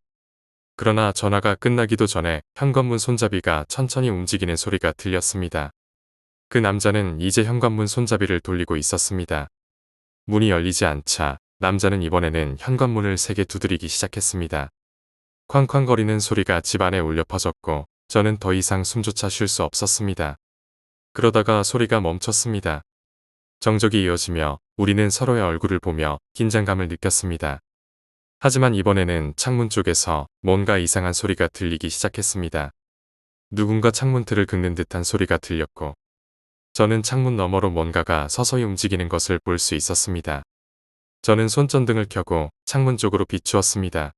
그러나 전화가 끝나기도 전에 현관문 손잡이가 천천히 움직이는 소리가 들렸습니다. 그 남자는 이제 현관문 손잡이를 돌리고 있었습니다. 문이 열리지 않자 남자는 이번에는 현관문을 세게 두드리기 시작했습니다. 쾅쾅거리는 소리가 집안에 울려 퍼졌고 저는 더 이상 숨조차 쉴 수 없었습니다. 그러다가 소리가 멈췄습니다. 정적이 이어지며 우리는 서로의 얼굴을 보며 긴장감을 느꼈습니다. 하지만 이번에는 창문 쪽에서 뭔가 이상한 소리가 들리기 시작했습니다. 누군가 창문틀을 긁는 듯한 소리가 들렸고 저는 창문 너머로 뭔가가 서서히 움직이는 것을 볼 수 있었습니다. 저는 손전등을 켜고 창문 쪽으로 비추었습니다.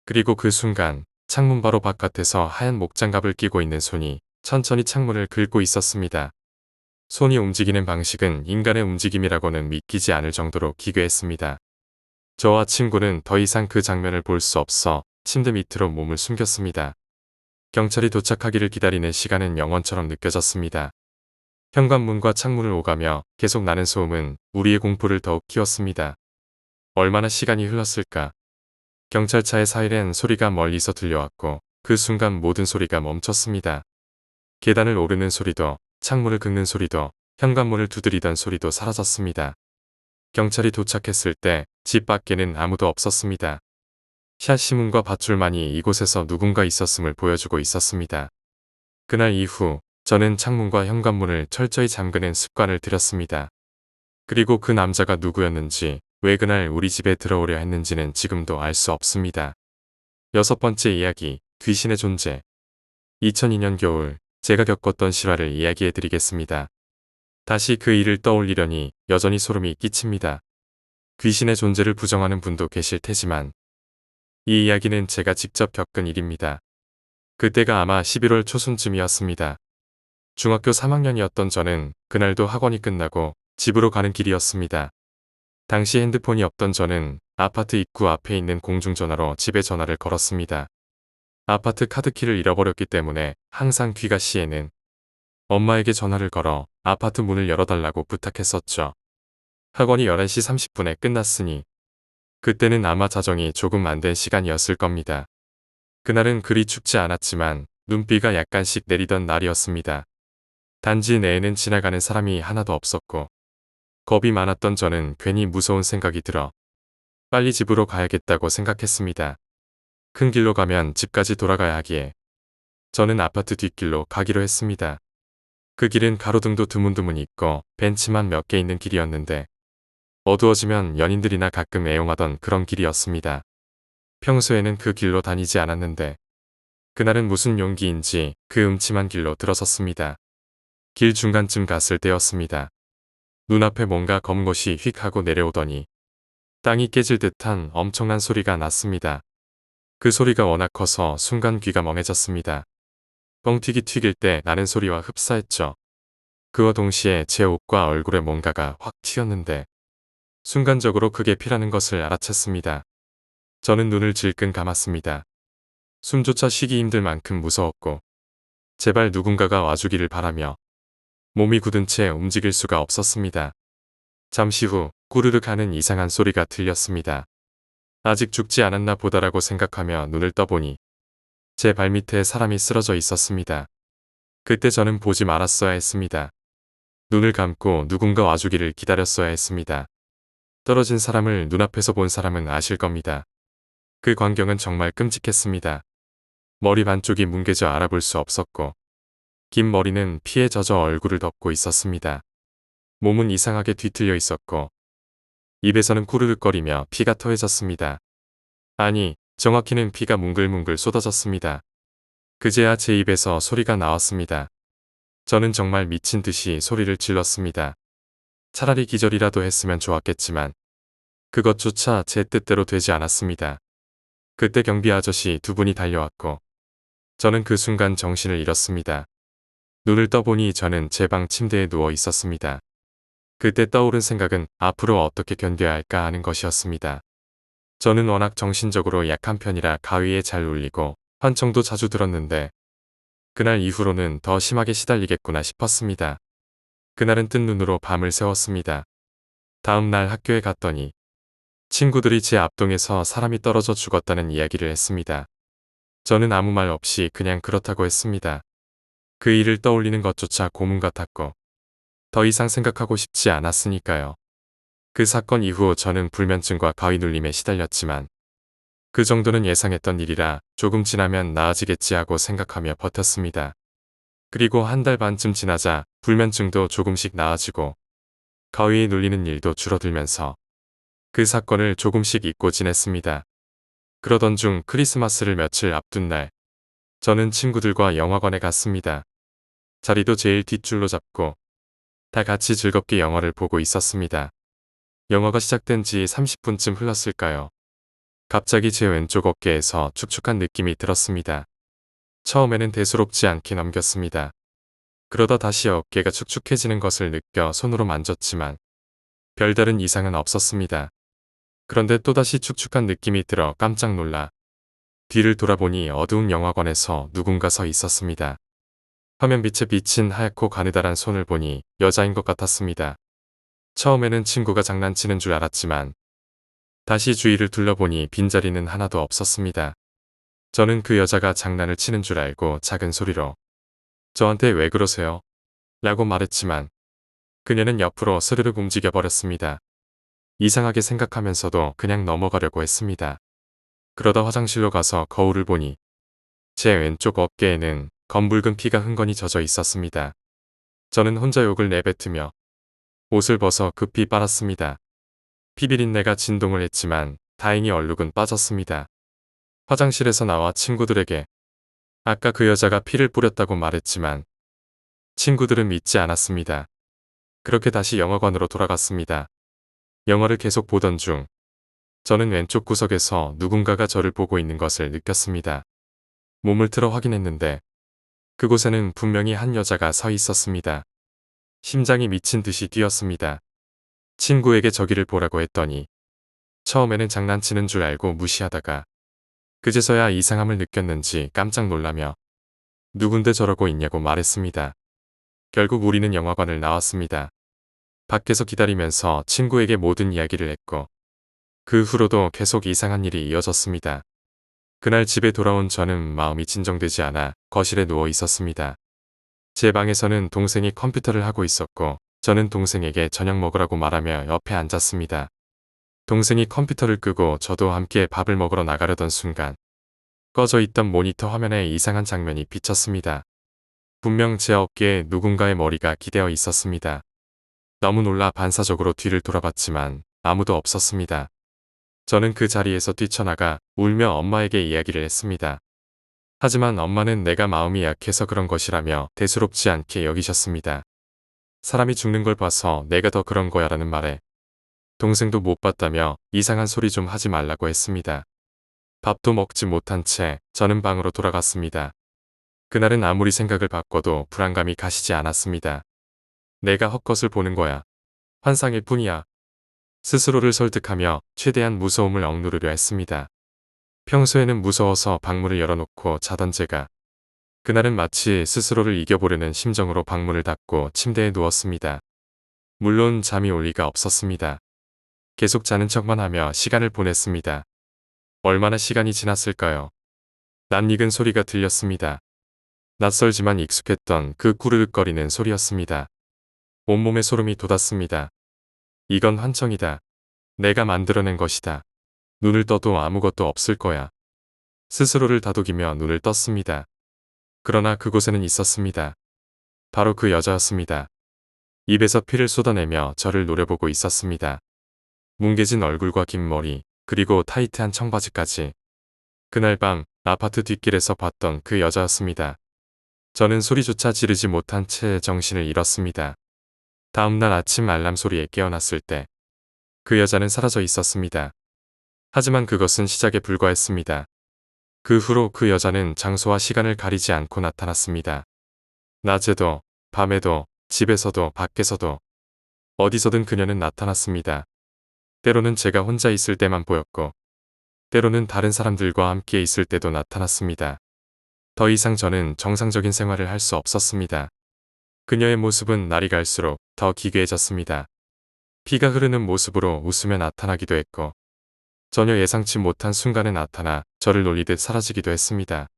그리고 그 순간 창문 바로 바깥에서 하얀 목장갑을 끼고 있는 손이 천천히 창문을 긁고 있었습니다. 손이 움직이는 방식은 인간의 움직임이라고는 믿기지 않을 정도로 기괴했습니다. 저와 친구는 더 이상 그 장면을 볼 수 없어 침대 밑으로 몸을 숨겼습니다. 경찰이 도착하기를 기다리는 시간은 영원처럼 느껴졌습니다. 현관문과 창문을 오가며 계속 나는 소음은 우리의 공포를 더욱 키웠습니다. 얼마나 시간이 흘렀을까. 경찰차의 사이렌 소리가 멀리서 들려왔고 그 순간 모든 소리가 멈췄습니다. 계단을 오르는 소리도, 창문을 긁는 소리도, 현관문을 두드리던 소리도 사라졌습니다. 경찰이 도착했을 때 집 밖에는 아무도 없었습니다. 샷시문과 밧줄만이 이곳에서 누군가 있었음을 보여주고 있었습니다. 그날 이후 저는 창문과 현관문을 철저히 잠그는 습관을 들였습니다. 그리고 그 남자가 누구였는지, 왜 그날 우리 집에 들어오려 했는지는 지금도 알 수 없습니다. 6번째 이야기, 귀신의 존재. 2002년 겨울, 제가 겪었던 실화를 이야기해 드리겠습니다. 다시 그 일을 떠올리려니 여전히 소름이 끼칩니다. 귀신의 존재를 부정하는 분도 계실 테지만 이 이야기는 제가 직접 겪은 일입니다. 그때가 아마 11월 초순쯤이었습니다. 중학교 3학년이었던 저는 그날도 학원이 끝나고 집으로 가는 길이었습니다. 당시 핸드폰이 없던 저는 아파트 입구 앞에 있는 공중전화로 집에 전화를 걸었습니다. 아파트 카드키를 잃어버렸기 때문에 항상 귀가 시에는 엄마에게 전화를 걸어 아파트 문을 열어달라고 부탁했었죠. 학원이 11시 30분에 끝났으니 그때는 아마 자정이 조금 안 된 시간이었을 겁니다. 그날은 그리 춥지 않았지만 눈비가 약간씩 내리던 날이었습니다. 단지 내에는 지나가는 사람이 하나도 없었고 겁이 많았던 저는 괜히 무서운 생각이 들어 빨리 집으로 가야겠다고 생각했습니다. 큰 길로 가면 집까지 돌아가야 하기에 저는 아파트 뒷길로 가기로 했습니다. 그 길은 가로등도 드문드문 있고 벤치만 몇 개 있는 길이었는데 어두워지면 연인들이나 가끔 애용하던 그런 길이었습니다. 평소에는 그 길로 다니지 않았는데 그날은 무슨 용기인지 그 음침한 길로 들어섰습니다. 길 중간쯤 갔을 때였습니다. 눈앞에 뭔가 검은 것이 휙 하고 내려오더니 땅이 깨질 듯한 엄청난 소리가 났습니다. 그 소리가 워낙 커서 순간 귀가 멍해졌습니다. 뻥튀기 튀길 때 나는 소리와 흡사했죠. 그와 동시에 제 옷과 얼굴에 뭔가가 확 튀었는데 순간적으로 그게 피라는 것을 알아챘습니다. 저는 눈을 질끈 감았습니다. 숨조차 쉬기 힘들 만큼 무서웠고 제발 누군가가 와주기를 바라며 몸이 굳은 채 움직일 수가 없었습니다. 잠시 후 꾸르륵 하는 이상한 소리가 들렸습니다. 아직 죽지 않았나 보다라고 생각하며 눈을 떠보니 제 발밑에 사람이 쓰러져 있었습니다. 그때 저는 보지 말았어야 했습니다. 눈을 감고 누군가 와주기를 기다렸어야 했습니다. 떨어진 사람을 눈앞에서 본 사람은 아실 겁니다. 그 광경은 정말 끔찍했습니다. 머리 반쪽이 뭉개져 알아볼 수 없었고 긴 머리는 피에 젖어 얼굴을 덮고 있었습니다. 몸은 이상하게 뒤틀려 있었고 입에서는 꾸르륵거리며 피가 토해졌습니다. 아니, 정확히는 피가 뭉글뭉글 쏟아졌습니다. 그제야 제 입에서 소리가 나왔습니다. 저는 정말 미친 듯이 소리를 질렀습니다. 차라리 기절이라도 했으면 좋았겠지만 그것조차 제 뜻대로 되지 않았습니다. 그때 경비 아저씨 2분이 달려왔고 저는 그 순간 정신을 잃었습니다. 눈을 떠보니 저는 제 방 침대에 누워 있었습니다. 그때 떠오른 생각은 앞으로 어떻게 견뎌야 할까 하는 것이었습니다. 저는 워낙 정신적으로 약한 편이라 가위에 잘 눌리고 환청도 자주 들었는데 그날 이후로는 더 심하게 시달리겠구나 싶었습니다. 그날은 뜬 눈으로 밤을 새웠습니다. 다음 날 학교에 갔더니 친구들이 제 앞동에서 사람이 떨어져 죽었다는 이야기를 했습니다. 저는 아무 말 없이 그냥 그렇다고 했습니다. 그 일을 떠올리는 것조차 고문 같았고 더 이상 생각하고 싶지 않았으니까요. 그 사건 이후 저는 불면증과 가위 눌림에 시달렸지만 그 정도는 예상했던 일이라 조금 지나면 나아지겠지 하고 생각하며 버텼습니다. 그리고 한 달 반쯤 지나자 불면증도 조금씩 나아지고 가위에 눌리는 일도 줄어들면서 그 사건을 조금씩 잊고 지냈습니다. 그러던 중 크리스마스를 며칠 앞둔 날 저는 친구들과 영화관에 갔습니다. 자리도 제일 뒷줄로 잡고 다 같이 즐겁게 영화를 보고 있었습니다. 영화가 시작된 지 30분쯤 흘렀을까요? 갑자기 제 왼쪽 어깨에서 축축한 느낌이 들었습니다. 처음에는 대수롭지 않게 넘겼습니다. 그러다 다시 어깨가 축축해지는 것을 느껴 손으로 만졌지만 별다른 이상은 없었습니다. 그런데 또다시 축축한 느낌이 들어 깜짝 놀라 뒤를 돌아보니 어두운 영화관에서 누군가 서 있었습니다. 화면빛에 비친 하얗고 가느다란 손을 보니 여자인 것 같았습니다. 처음에는 친구가 장난치는 줄 알았지만 다시 주위를 둘러보니 빈자리는 하나도 없었습니다. 저는 그 여자가 장난을 치는 줄 알고 작은 소리로 "저한테 왜 그러세요?" 라고 말했지만 그녀는 옆으로 스르륵 움직여 버렸습니다. 이상하게 생각하면서도 그냥 넘어가려고 했습니다. 그러다 화장실로 가서 거울을 보니 제 왼쪽 어깨에는 검붉은 피가 흥건히 젖어 있었습니다. 저는 혼자 욕을 내뱉으며 옷을 벗어 급히 빨았습니다. 피비린내가 진동을 했지만 다행히 얼룩은 빠졌습니다. 화장실에서 나와 친구들에게 아까 그 여자가 피를 뿌렸다고 말했지만 친구들은 믿지 않았습니다. 그렇게 다시 영화관으로 돌아갔습니다. 영화를 계속 보던 중 저는 왼쪽 구석에서 누군가가 저를 보고 있는 것을 느꼈습니다. 몸을 틀어 확인했는데 그곳에는 분명히 한 여자가 서 있었습니다. 심장이 미친 듯이 뛰었습니다. 친구에게 저기를 보라고 했더니 처음에는 장난치는 줄 알고 무시하다가 그제서야 이상함을 느꼈는지 깜짝 놀라며 누군데 저러고 있냐고 말했습니다. 결국 우리는 영화관을 나왔습니다. 밖에서 기다리면서 친구에게 모든 이야기를 했고 그 후로도 계속 이상한 일이 이어졌습니다. 그날 집에 돌아온 저는 마음이 진정되지 않아 거실에 누워 있었습니다. 제 방에서는 동생이 컴퓨터를 하고 있었고 저는 동생에게 저녁 먹으라고 말하며 옆에 앉았습니다. 동생이 컴퓨터를 끄고 저도 함께 밥을 먹으러 나가려던 순간 꺼져 있던 모니터 화면에 이상한 장면이 비쳤습니다. 분명 제 어깨에 누군가의 머리가 기대어 있었습니다. 너무 놀라 반사적으로 뒤를 돌아봤지만 아무도 없었습니다. 저는 그 자리에서 뛰쳐나가 울며 엄마에게 이야기를 했습니다. 하지만 엄마는 내가 마음이 약해서 그런 것이라며 대수롭지 않게 여기셨습니다. 사람이 죽는 걸 봐서 내가 더 그런 거야 라는 말에 동생도 못 봤다며 이상한 소리 좀 하지 말라고 했습니다. 밥도 먹지 못한 채 저는 방으로 돌아갔습니다. 그날은 아무리 생각을 바꿔도 불안감이 가시지 않았습니다. 내가 헛것을 보는 거야. 환상일 뿐이야. 스스로를 설득하며 최대한 무서움을 억누르려 했습니다. 평소에는 무서워서 방문을 열어놓고 자던 제가 그날은 마치 스스로를 이겨보려는 심정으로 방문을 닫고 침대에 누웠습니다. 물론 잠이 올 리가 없었습니다. 계속 자는 척만 하며 시간을 보냈습니다. 얼마나 시간이 지났을까요? 낯익은 소리가 들렸습니다. 낯설지만 익숙했던 그 꾸르륵거리는 소리였습니다. 온몸에 소름이 돋았습니다. 이건 환청이다. 내가 만들어낸 것이다. 눈을 떠도 아무것도 없을 거야. 스스로를 다독이며 눈을 떴습니다. 그러나 그곳에는 있었습니다. 바로 그 여자였습니다. 입에서 피를 쏟아내며 저를 노려보고 있었습니다. 뭉개진 얼굴과 긴 머리, 그리고 타이트한 청바지까지. 그날 밤 아파트 뒷길에서 봤던 그 여자였습니다. 저는 소리조차 지르지 못한 채 정신을 잃었습니다. 다음날 아침 알람 소리에 깨어났을 때 그 여자는 사라져 있었습니다. 하지만 그것은 시작에 불과했습니다. 그 후로 그 여자는 장소와 시간을 가리지 않고 나타났습니다. 낮에도, 밤에도, 집에서도, 밖에서도, 어디서든 그녀는 나타났습니다. 때로는 제가 혼자 있을 때만 보였고, 때로는 다른 사람들과 함께 있을 때도 나타났습니다. 더 이상 저는 정상적인 생활을 할 수 없었습니다. 그녀의 모습은 날이 갈수록 더 기괴해졌습니다. 피가 흐르는 모습으로 웃으며 나타나기도 했고, 전혀 예상치 못한 순간에 나타나 저를 놀리듯 사라지기도 했습니다.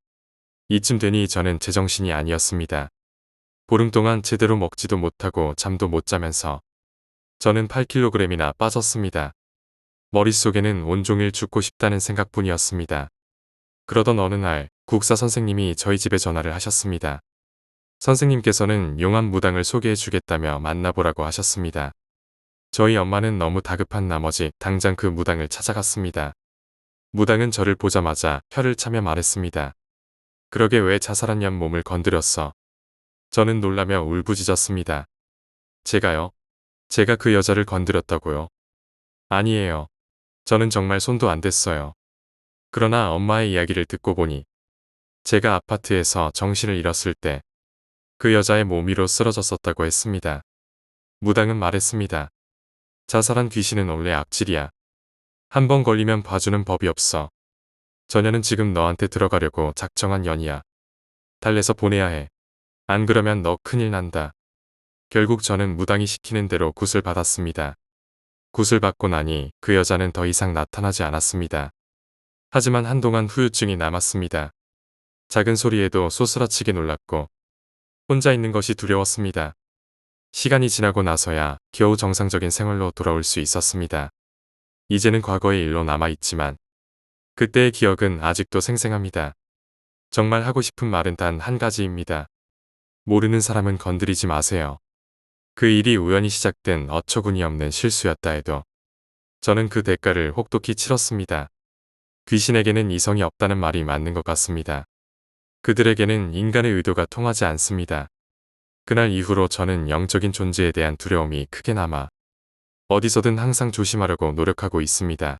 이쯤 되니 저는 제정신이 아니었습니다. 보름 동안 제대로 먹지도 못하고 잠도 못 자면서 저는 8kg이나 빠졌습니다. 머릿속에는 온종일 죽고 싶다는 생각뿐이었습니다. 그러던 어느 날 국사 선생님이 저희 집에 전화를 하셨습니다. 선생님께서는 용암 무당을 소개해 주겠다며 만나보라고 하셨습니다. 저희 엄마는 너무 다급한 나머지 당장 그 무당을 찾아갔습니다. 무당은 저를 보자마자 혀를 차며 말했습니다. 그러게 왜 자살한 년 몸을 건드렸어? 저는 놀라며 울부짖었습니다. 제가요? 제가 그 여자를 건드렸다고요? 아니에요. 저는 정말 손도 안 댔어요. 그러나 엄마의 이야기를 듣고 보니 제가 아파트에서 정신을 잃었을 때 그 여자의 몸 위로 쓰러졌었다고 했습니다. 무당은 말했습니다. 자살한 귀신은 원래 악질이야. 한 번 걸리면 봐주는 법이 없어. 저녀는 지금 너한테 들어가려고 작정한 년이야. 달래서 보내야 해. 안 그러면 너 큰일 난다. 결국 저는 무당이 시키는 대로 굿을 받았습니다. 굿을 받고 나니 그 여자는 더 이상 나타나지 않았습니다. 하지만 한동안 후유증이 남았습니다. 작은 소리에도 소스라치게 놀랐고 혼자 있는 것이 두려웠습니다. 시간이 지나고 나서야 겨우 정상적인 생활로 돌아올 수 있었습니다. 이제는 과거의 일로 남아있지만 그때의 기억은 아직도 생생합니다. 정말 하고 싶은 말은 단 한 가지입니다. 모르는 사람은 건드리지 마세요. 그 일이 우연히 시작된 어처구니 없는 실수였다 해도 저는 그 대가를 혹독히 치렀습니다. 귀신에게는 이성이 없다는 말이 맞는 것 같습니다. 그들에게는 인간의 의도가 통하지 않습니다. 그날 이후로 저는 영적인 존재에 대한 두려움이 크게 남아 어디서든 항상 조심하려고 노력하고 있습니다.